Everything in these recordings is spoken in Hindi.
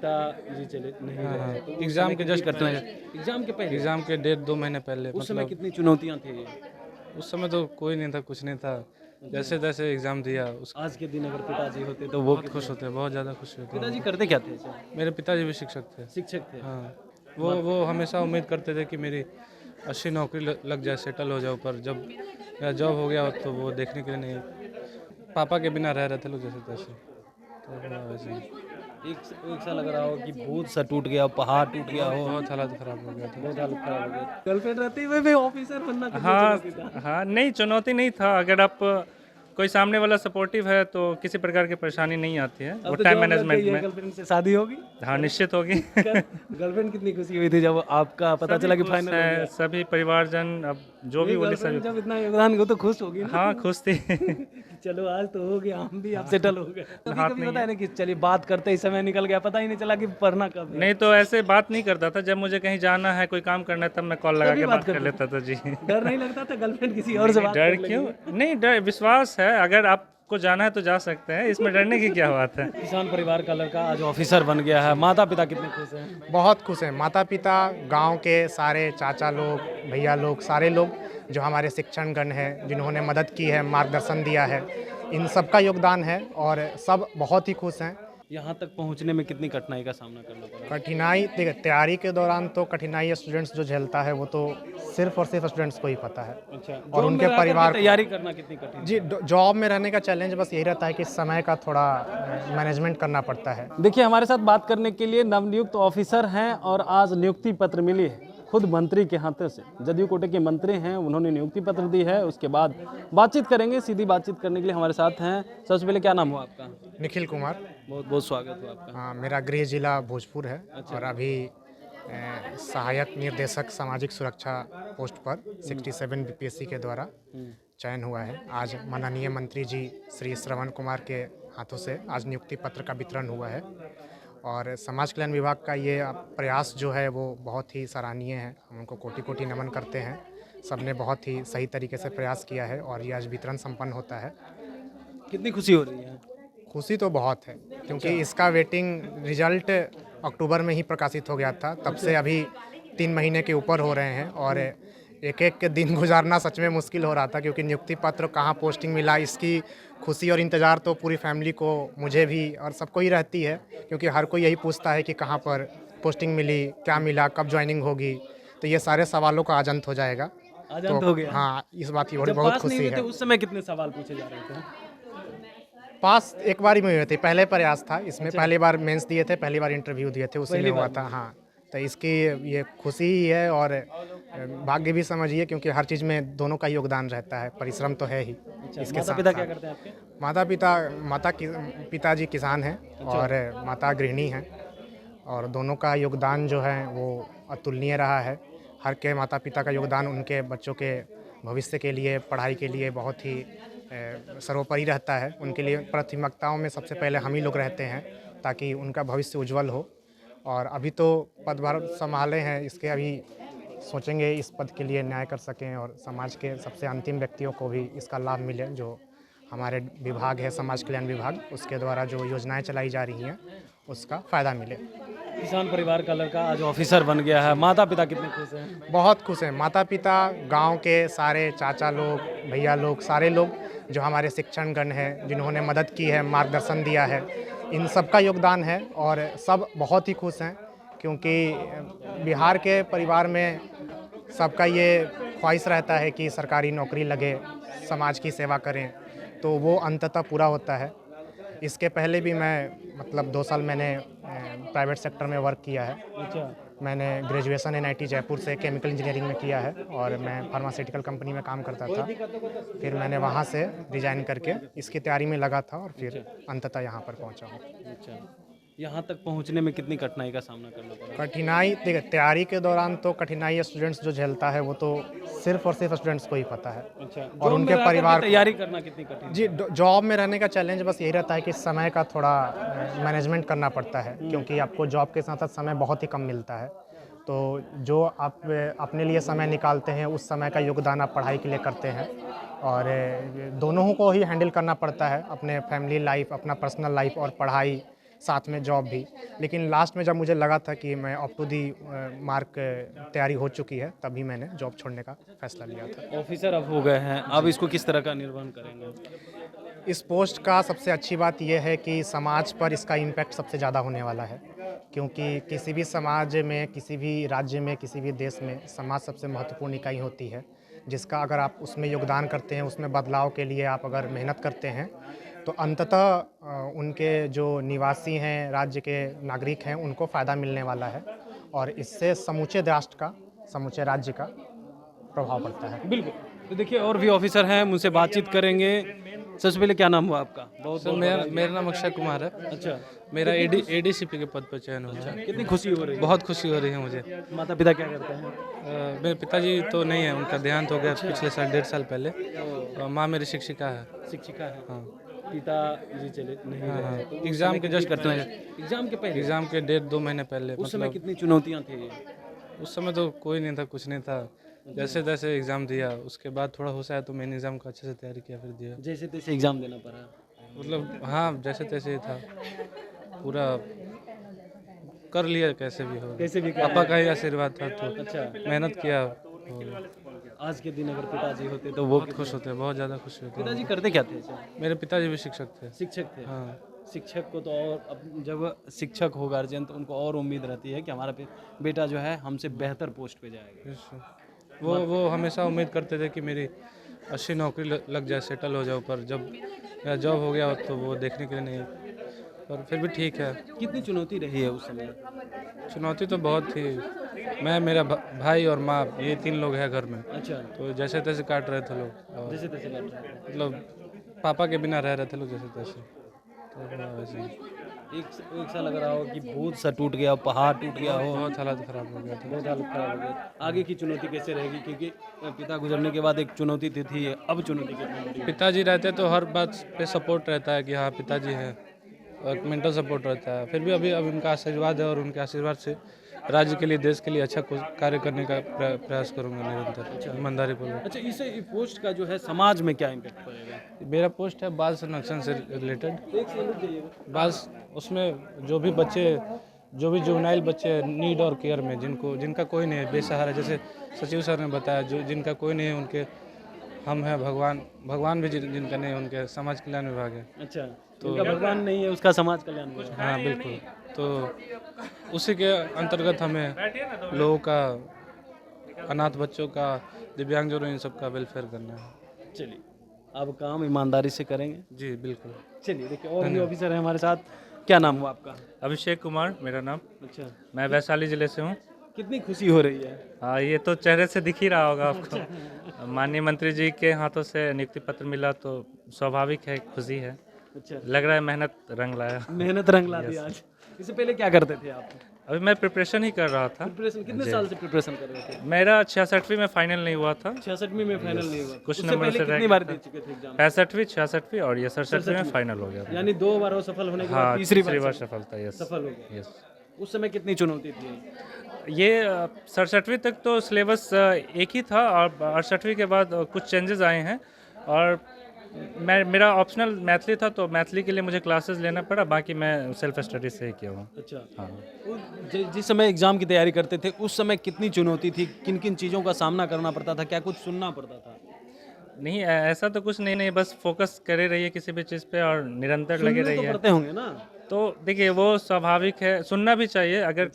पिताजी चले नहीं हाँ रहे हाँ, थे, तो उस एग्ज़ाम समय के कितनी जस्ट कठिनाई एग्ज़ाम के पहले एग्ज़ाम के डेढ़ 2 महीने पहले उस समय मतलब कितनी चुनौतियाँ थी ये? उस समय तो कोई नहीं था, कुछ नहीं था। जैसे तैसे एग्ज़ाम दिया उस आज के दिन अगर पिताजी होते तो वो बहुत खुश होते हैं, बहुत ज़्यादा खुश होते पिताजी हैं। करते क्या थे अच्छा? मेरे पिताजी भी शिक्षक थे। शिक्षक थे। हाँ, वो हमेशा उम्मीद करते थे कि मेरी अच्छी नौकरी लग जाए, सेटल हो जाऊँ, पर जब मेरा जॉब हो गया तो वो देखने के लिए नहीं, पापा के बिना रह रहे थे लोग जैसे तैसे, तो हुआ वैसे ही। एक साल लग रहा हो कि भूत सा टूट गया, पहाड़ टूट गया हो, बहुत हालत ख़राब हो गया था। बहुत हालत खराब हो गई। गर्लफ्रेंड रहते हुए भी ऑफिसर बनना कितनी हाँ चुनौती था? हाँ, नहीं चुनौती नहीं था। अगर आप कोई सामने वाला सपोर्टिव है तो किसी प्रकार की परेशानी नहीं आती है, वो अब तो टाइम जॉब लग मैनेजमेंट गई है, में। गर्लफ्रेंड से शादी होगी? हाँ, निश्चित होगी। गर्लफ्रेंड कितनी खुशी हुई थी जब आपका पता सभी चला कि खुश फाइनल हो हैं, गया? सभी परिवारजन, अब जो भी ये बोले सभी। गर्लफ्रेंड जब इतना योगदान हो तो खुश होगी ना? हाँ, खुश थी। कि चलो आज तो हो गया, हम भी अब सेटल हो गए। कभी हाथ कभी नहीं पता है। है ना कि चलिए बात करते ही समय निकल गया, पता ही नहीं चला कि पढ़ना कब है। नहीं तो ऐसे बात नहीं करता था, जब मुझे कहीं जाना है, कोई काम करना है, तब मैं कॉल लगा तभी के बात बात कर करते लेता था जी। डर नहीं लगता था गर्लफ्रेंड किसी और से बात डर कर क्यों? लेगी? नहीं, डर विश्वास है, अगर आपको जाना है तो जा सकते हैं, इसमें डरने की क्या बात है। किसान परिवार का लड़का आज ऑफिसर बन गया है, माता पिता कितने खुश हैं? बहुत खुश हैं माता पिता, गांव के सारे चाचा लोग, भैया लोग, सारे लोग जो हमारे शिक्षणगण हैं, जिन्होंने मदद की है, मार्गदर्शन दिया है, इन सबका योगदान है और सब बहुत ही खुश हैं। यहाँ तक पहुँचने में कितनी कठिनाई का सामना करना पड़ा? कठिनाई देखिए, तैयारी के दौरान तो कठिनाई स्टूडेंट्स जो झेलता है वो तो सिर्फ और सिर्फ स्टूडेंट्स को ही पता है। अच्छा, और जॉब में उनके रहकर भी परिवार तैयारी करना कितनी कठिन? जी, जॉब में रहने का चैलेंज बस यही रहता है कि समय का थोड़ा मैनेजमेंट करना पड़ता है। देखिए हमारे साथ बात करने के लिए नवनियुक्त ऑफिसर हैं और आज नियुक्ति पत्र मिली है खुद मंत्री के हाथों से। जदयू कोटे के मंत्री हैं, उन्होंने नियुक्ति पत्र दी है। उसके बाद बातचीत करेंगे, सीधी बातचीत करने के लिए हमारे साथ हैं। सबसे पहले क्या नाम हुआ आपका? निखिल कुमार। बहुत बहुत स्वागत हो आपका। हाँ, मेरा गृह जिला भोजपुर है और अभी सहायक निर्देशक सामाजिक सुरक्षा पोस्ट पर 67 बीपीएससी के द्वारा चयन हुआ है। आज माननीय मंत्री जी श्री श्रवण कुमार के हाथों से आज नियुक्ति पत्र का वितरण हुआ है और समाज कल्याण विभाग का ये प्रयास जो है वो बहुत ही सराहनीय है। हम उनको कोटि कोटि नमन करते हैं। सबने बहुत ही सही तरीके से प्रयास किया है और ये आज वितरण संपन्न होता है। कितनी खुशी हो रही है? खुशी तो बहुत है क्योंकि इसका वेटिंग रिजल्ट अक्टूबर में ही प्रकाशित हो गया था, तब से अभी 3 महीने के ऊपर हो रहे हैं और एक एक दिन गुजारना सच में मुश्किल हो रहा था क्योंकि नियुक्ति पत्र कहाँ पोस्टिंग मिला, इसकी खुशी और इंतज़ार तो पूरी फैमिली को, मुझे भी और सबको ही रहती है क्योंकि हर कोई यही पूछता है कि कहाँ पर पोस्टिंग मिली, क्या मिला, कब ज्वाइनिंग होगी। तो ये सारे सवालों का आज अंत हो जाएगा। आज अंत हो गया? हाँ, इस बात की जब बहुत पास नहीं खुशी हुए थे है। उस समय कितने सवाल पूछे जा रहे थे? पास एक बार ही में हुए थे, पहले प्रयास था इसमें। पहली बार मेंस दिए थे, पहली बार इंटरव्यू दिए थे, उसी में हुआ था। हाँ, तो इसकी ये खुशी ही है और भाग्य भी समझिए क्योंकि हर चीज़ में दोनों का योगदान रहता है, परिश्रम तो है ही। इसके माता साथ पिता क्या करते हैं आपके? पिताजी किसान हैं और माता गृहिणी हैं और दोनों का योगदान जो है वो अतुलनीय रहा है। हर के माता पिता का योगदान उनके बच्चों के भविष्य के लिए, पढ़ाई के लिए बहुत ही सर्वोपरि रहता है। उनके लिए प्राथमिकताओं में सबसे पहले हम ही लोग रहते हैं ताकि उनका भविष्य उज्जवल हो। और अभी तो पदभार संभाले हैं, इसके अभी सोचेंगे इस पद के लिए न्याय कर सकें और समाज के सबसे अंतिम व्यक्तियों को भी इसका लाभ मिले। जो हमारे विभाग है समाज कल्याण विभाग, उसके द्वारा जो योजनाएं चलाई जा रही हैं उसका फ़ायदा मिले। किसान परिवार का लड़का आज ऑफिसर बन गया है, माता पिता कितने खुश हैं? बहुत खुश हैं माता पिता, गांव के सारे चाचा लोग, भैया लोग, सारे लोग जो हमारे शिक्षणगण हैं, जिन्होंने मदद की है, मार्गदर्शन दिया है, इन सबका योगदान है और सब बहुत ही खुश हैं क्योंकि बिहार के परिवार में सबका ये ख्वाहिश रहता है कि सरकारी नौकरी लगे, समाज की सेवा करें, तो वो अंततः पूरा होता है। इसके पहले भी मैं मतलब 2 साल मैंने प्राइवेट सेक्टर में वर्क किया है। अच्छा, मैंने ग्रेजुएशन एनआईटी जयपुर से केमिकल इंजीनियरिंग में किया है और मैं फार्मास्यूटिकल कंपनी में काम करता था। फिर मैंने वहाँ से रिजाइन करके इसकी तैयारी में लगा था और फिर अंततः यहाँ पर पहुँचा हूँ। अच्छा, यहाँ तक पहुँचने में कितनी कठिनाई का सामना करना पड़ा? कठिनाई देखिए, तैयारी के दौरान तो कठिनाई स्टूडेंट्स जो झेलता है वो तो सिर्फ और सिर्फ स्टूडेंट्स को ही पता है। अच्छा, और जॉब उनके में रहकर भी परिवार तैयारी करना कितनी कठिन? जी, जॉब में रहने का चैलेंज बस यही रहता है कि समय का थोड़ा मैनेजमेंट करना पड़ता है क्योंकि आपको जॉब के साथ साथ समय बहुत ही कम मिलता है। तो जो आप अपने लिए समय निकालते हैं उस समय का योगदान आप पढ़ाई के लिए करते हैं और दोनों को ही हैंडल करना पड़ता है, अपने फैमिली लाइफ, अपना पर्सनल लाइफ और पढ़ाई, साथ में जॉब भी। लेकिन लास्ट में जब मुझे लगा था कि मैं अप टू दी मार्क तैयारी हो चुकी है, तभी मैंने जॉब छोड़ने का फैसला लिया था। ऑफिसर अब हो गए हैं, अब इसको किस तरह का निर्वहन करेंगे? इस पोस्ट का सबसे अच्छी बात यह है कि समाज पर इसका इम्पैक्ट सबसे ज़्यादा होने वाला है, क्योंकि किसी भी समाज में, किसी भी राज्य में, किसी भी देश में समाज सबसे महत्वपूर्ण इकाई होती है, जिसका अगर आप उसमें योगदान करते हैं, उसमें बदलाव के लिए आप अगर मेहनत करते हैं, तो अंततः उनके जो निवासी हैं, राज्य के नागरिक हैं, उनको फ़ायदा मिलने वाला है और इससे समूचे राष्ट्र का, समूचे राज्य का प्रभाव पड़ता है। बिल्कुल। तो देखिए और भी ऑफिसर हैं, मुझसे बातचीत करेंगे। सबसे पहले क्या नाम हुआ आपका? सर मेरा नाम अक्षय कुमार है। अच्छा, मेरा एडीसीपी के पद पर चयन हुआ है। कितनी खुशी हो रही है? बहुत खुशी हो रही है मुझे। माता पिता क्या करते हैं? मेरे पिताजी तो नहीं है, उनका देहांत हो गया पिछले साल 1.5 साल पहले। माँ मेरी शिक्षिका है। शिक्षिका है। हाँ पिताजी चले नहीं हाँ रहे। हाँ। तो उस एग्ज़ाम समय के कितनी जस्ट करते पहले, हैं? एग्जाम के पहले? एग्ज़ाम के 1.5-2 महीने पहले। उस समय मतलब कितनी चुनौतियां थी? उस समय तो कोई नहीं था, कुछ नहीं था। जैसे तैसे एग्ज़ाम दिया, उसके बाद थोड़ा होश आया तो मेन एग्ज़ाम को अच्छे से तैयारी किया, फिर दिया। जैसे तैसे एग्जाम देना पड़ा? मतलब हाँ, जैसे तैसे ही था, पूरा कर लिया कैसे भी हो। कैसे भी पापा का ही आशीर्वाद था, तो अच्छा। मेहनत किया हो गया। आज के दिन अगर पिताजी होते तो वो बहुत खुश होते हैं, बहुत ज़्यादा खुश होते पिताजी हैं। करते क्या थे? अच्छा, मेरे पिताजी भी शिक्षक थे। शिक्षक थे। हाँ शिक्षक को तो और अब जब शिक्षक हो गार्जियन तो उनको और उम्मीद रहती है कि हमारा बेटा जो है हमसे बेहतर पोस्ट पे जाएगा। yes, वो हमेशा उम्मीद करते थे कि मेरी अच्छी नौकरी लग जाए, सेटल हो जाऊँ, पर जब मेरा जॉब हो गया तो वो देखने के लिए नहीं, पर फिर भी ठीक है। कितनी चुनौती रही है उस समय? चुनौती तो बहुत थी। मैं, मेरा भाई और माँ, ये 3 लोग हैं घर में, अच्छा, तो जैसे तैसे काट रहे थे लोग। और जैसे तैसे कर रहे थे। मतलब पापा के बिना रह रहे थे लोग जैसे तैसे, तो हाँ, वैसे ही। एक साल लग रहा हो कि भूत सा टूट गया, पहाड़ टूट गया हो, बहुत हालत ख़राब हो गया था। बहुत हालत खराब हो गई। आगे की चुनौती कैसे रहेगी? क्योंकि पिता गुजरने के बाद एक चुनौती थी, अब चुनौती कितनी बड़ी है? पिताजी रहते तो हर बात पे सपोर्ट रहता है कि हाँ पिताजी हैं, और मेंटल सपोर्ट रहता है। फिर भी अब उनका आशीर्वाद है, और उनके आशीर्वाद से राज्य के लिए, देश के लिए अच्छा कुछ कार्य करने का प्रयास करूंगा निरंतर, ईमानदारी पूर्वक। अच्छा, इस पोस्ट का जो है समाज में क्या इम्पैक्ट पड़ेगा? मेरा पोस्ट है बाल संरक्षण से रिलेटेड। एक सेकंड रुक जाइएगा। बाल, उसमें जो भी बच्चे, जो भी जुवेनाइल बच्चे नीड और केयर में, जिनका कोई नहीं है, बेसहारा, जैसे सचिव सर ने बताया, जो जिनका कोई नहीं है, उनके हम हैं भगवान भी जिनका नहीं है, उनके समाज कल्याण विभाग है। अच्छा, तो उनका भगवान नहीं है, उसका समाज कल्याण हुआ। हाँ बिल्कुल, तो उसी के अंतर्गत हमें लोगों का, अनाथ बच्चों का, दिव्यांगजनों, इन सब का वेलफेयर करना है। चलिए, अब काम ईमानदारी से करेंगे। जी बिल्कुल। चलिए, देखिए और भी ऑफिसर हैं हमारे साथ। क्या नाम हुआ आपका? अभिषेक कुमार मेरा नाम। अच्छा, मैं वैशाली ज़िले से हूँ। कितनी खुशी हो रही है? हाँ, ये तो चेहरे से दिख ही रहा होगा आपको। माननीय मंत्री जी के हाथों से नियुक्ति पत्र मिला तो स्वाभाविक है, खुशी है। अच्छा, लग रहा है मेहनत रंग लाया। मेहनत रंग ला दी आज। इससे पहले क्या करते थे आप? अभी मैं प्रिपरेशन ही कर रहा था। प्रिपरेशन कितने साल से प्रिपरेशन कर रहे थे? मेरा 66वीं में फाइनल नहीं हुआ था। 66वीं में फाइनल नहीं हुआ? कुछ उससे नंबर पहले से कितनी बार दे चुके थे एग्जाम? 65वीं, 66वीं और ये 67वीं में फाइनल हो गया था। यानी 2 बार वो सफल होने के बाद हाँ, तीसरी बार बार सफलता। यस सफल हो गए। यस। उस समय कितनी चुनौती थी? ये 67वीं तक तो सिलेबस एक ही था, और 68वीं के बाद कुछ चेंजेस आए हैं, और मेरा ऑप्शनल मैथली था, तो मैथली के लिए मुझे क्लासेस लेना पड़ा, बाकी मैं सेल्फ स्टडी से ही किया हूँ। अच्छा, हाँ। जिस समय एग्जाम की तैयारी करते थे उस समय कितनी चुनौती थी? किन किन चीज़ों का सामना करना पड़ता था? क्या कुछ सुनना पड़ता था? नहीं, ऐसा तो कुछ नहीं, बस फोकस करे रहिए किसी भी चीज़ पे और निरंतर लगे सुनने तो रहिए। पड़ते होंगे ना? तो देखिए, वो स्वाभाविक है, सुनना भी चाहिए। अगर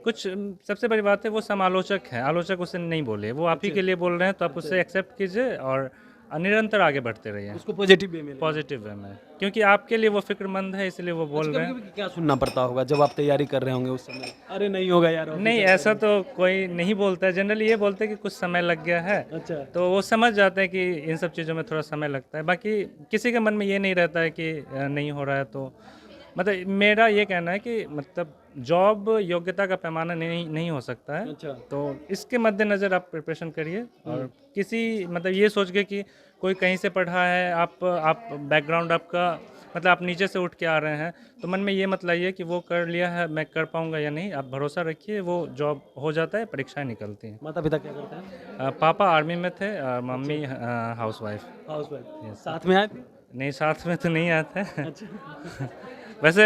कुछ सबसे बड़ी बात है, वो समालोचक हैं, आलोचक उसे नहीं बोले, वो आप ही के लिए बोल रहे हैं, तो आप उसे एक्सेप्ट कीजिए और निरंतर आगे बढ़ते रहिए उसको पॉजिटिव वे में। पॉजिटिव वे में, क्योंकि आपके लिए वो फिक्रमंद है, इसलिए वो बोल रहे हैं। कभी क्या सुनना पड़ता होगा जब आप तैयारी कर रहे होंगे उस समय? अरे नहीं होगा यार। नहीं, ऐसा तो कोई नहीं बोलता है। जनरली ये बोलते हैं कि कुछ समय लग गया है, अच्छा, तो वो समझ जाते हैं कि इन सब चीज़ों में थोड़ा समय लगता है। बाकी किसी के मन में ये नहीं रहता है कि नहीं हो रहा है। तो मतलब मेरा ये कहना है कि मतलब जॉब योग्यता का पैमाना नहीं हो सकता है। अच्छा, तो इसके मद्देनज़र आप प्रिपरेशन करिए, और किसी मतलब ये सोच के कि कोई कहीं से पढ़ा है, आप बैकग्राउंड आपका मतलब आप नीचे से उठ के आ रहे हैं, तो मन में ये मत लाइए कि वो कर लिया है, मैं कर पाऊंगा या नहीं। आप भरोसा रखिए, वो जॉब हो जाता है, परीक्षाएं निकलती हैं। माता पिता क्या करते हैं? पापा आर्मी में थे, और mummy house wife. House wife. साथ में आए थे? नहीं, साथ में तो नहीं आते। अच्छा, वैसे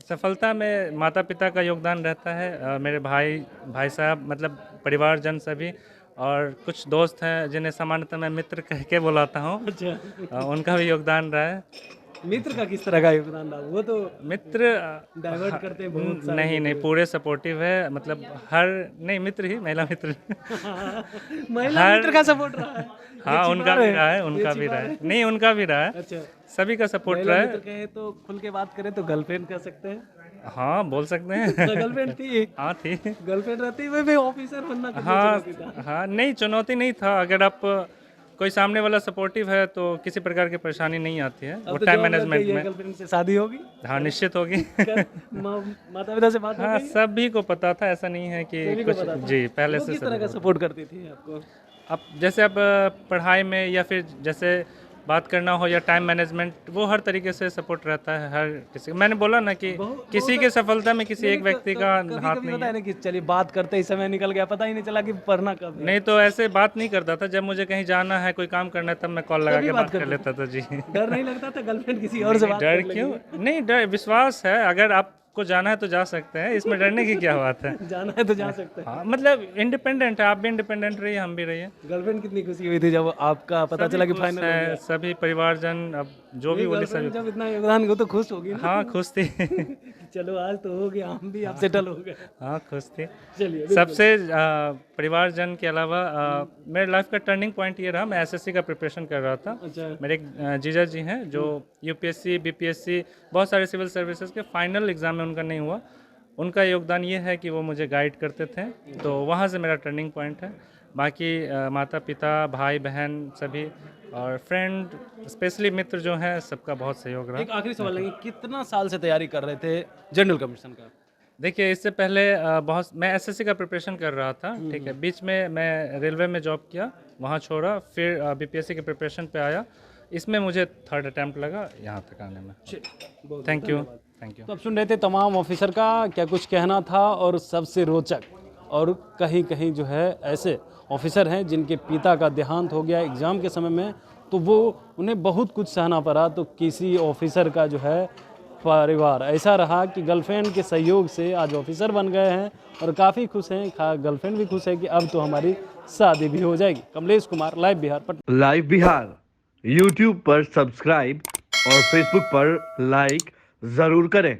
सफलता में माता पिता का योगदान रहता है, मेरे भाई साहब मतलब परिवारजन सभी, और कुछ दोस्त हैं जिन्हें सामान्यतः मैं मित्र कह के बुलाता हूँ। अच्छा, उनका भी योगदान रहा है। मित्र का किस तरह का योगदान रहा? वो तो मित्र डाइवर्ट करते हैं बहुत सारे नहीं नहीं, पूरे सपोर्टिव है, मतलब हर नहीं, मित्र ही, महिला मित्र महिला मित्र का सपोर्ट रहा है। हाँ, उनका भी रहा है, उनका भी रहा है, नहीं उनका भी रहा है, अच्छा, सभी का सपोर्ट महिला रहा मित्र है। कहे तो खुल के बात करें तो गर्लफ्रेंड कह सकते हैं। हाँ, बोल सकते हैं। गर्लफ्रेंड थी, हाँ थी। गर्लफ्रेंड रहती हुए भी ऑफिसर बनना कितनी हाँ चुनौती था। हाँ, नहीं चुनौती नहीं था, अगर आप कोई सामने वाला सपोर्टिव है तो किसी प्रकार की परेशानी नहीं आती है। वो अब तो टाइम जॉब लग मैनेजमेंट गई है, में गर्लफ्रेंड से शादी होगी। हाँ निश्चित होगी। माता पिता से बात हो हाँ, गई? सभी को पता था, ऐसा नहीं है कि सभी को कुछ पता था। जी पहले वो से किस तरह सभी का सपोर्ट करती थी आपको? अब जैसे अब पढ़ाई में या फिर जैसे बात करना हो या टाइम मैनेजमेंट, वो हर तरीके से सपोर्ट रहता है हर किसी। मैंने बोला ना कि किसी के सफलता में किसी एक व्यक्ति का हाथ नहीं पता है। है ना कि चलिए बात करते ही समय निकल गया, पता ही नहीं चला कि पढ़ना कब है। नहीं तो ऐसे बात नहीं करता था, जब मुझे कहीं जाना है, कोई काम करना है, तब मैं कॉल लगा तभी के बात बात कर करते लेता था जी। डर नहीं लगता था गर्लफ्रेंड किसी और से बात डर कर लेगी? क्यों नहीं, डर विश्वास है, अगर आपको जाना है तो जा सकते हैं, इसमें डरने की क्या बात है। जाना है तो जा सकते हैं। हाँ मतलब इंडिपेंडेंट है, आप भी इंडिपेंडेंट रहिए, हम भी रहिए। गर्लफ्रेंड कितनी खुशी हुई थी जब आपका पता चला कि खुश फाइनल हो हैं, गया? सभी परिवारजन, अब जो भी बोले गर्लफ्रेंड सभी। जब इतना योगदान हो तो खुश होगी ना? हाँ खुश थी। चलो आज तो हो गया, हम भी आप सेटल हो गए। हाँ खुश थी। चलिए सबसे परिवारजन के अलावा मेरे लाइफ का टर्निंग पॉइंट ये रहा, मैं एसएससी का प्रिपरेशन कर रहा था। अच्छा, मेरे एक जीजा जी हैं जो यूपीएससी बीपीएससी बहुत सारे सिविल सर्विसेज के फाइनल एग्जाम में उनका नहीं हुआ। उनका योगदान ये है कि वो मुझे गाइड करते थे, तो वहाँ से मेरा टर्निंग पॉइंट है। बाकी माता पिता भाई बहन सभी और फ्रेंड स्पेशली मित्र जो हैं, सबका बहुत सहयोग रहा। एक आखिरी सवाल लेंगे, कितना साल से तैयारी कर रहे थे जनरल कमीशन का? देखिए इससे पहले बहुत मैं एसएससी का प्रिपरेशन कर रहा था, ठीक है, बीच में मैं रेलवे में जॉब किया, वहाँ छोड़ा, फिर बीपीएससी के प्रिपरेशन पे आया। इसमें मुझे 3rd अटैम्प्ट लगा यहाँ तक आने में। Thank you. तो अब सुन रहे थे तमाम ऑफिसर का क्या कुछ कहना था, और सबसे रोचक और कहीं कहीं जो है ऐसे ऑफिसर हैं जिनके पिता का देहांत हो गया एग्ज़ाम के समय में, तो वो उन्हें बहुत कुछ सहना पड़ा। तो किसी ऑफिसर का जो है परिवार ऐसा रहा कि गर्लफ्रेंड के सहयोग से आज ऑफिसर बन गए हैं और काफ़ी खुश हैं। गर्लफ्रेंड भी खुश है कि अब तो हमारी शादी भी हो जाएगी। Kamlesh Kumar, live Bihar, Patna. Live Bihar YouTube पर सब्सक्राइब और फेसबुक पर लाइक ज़रूर करें।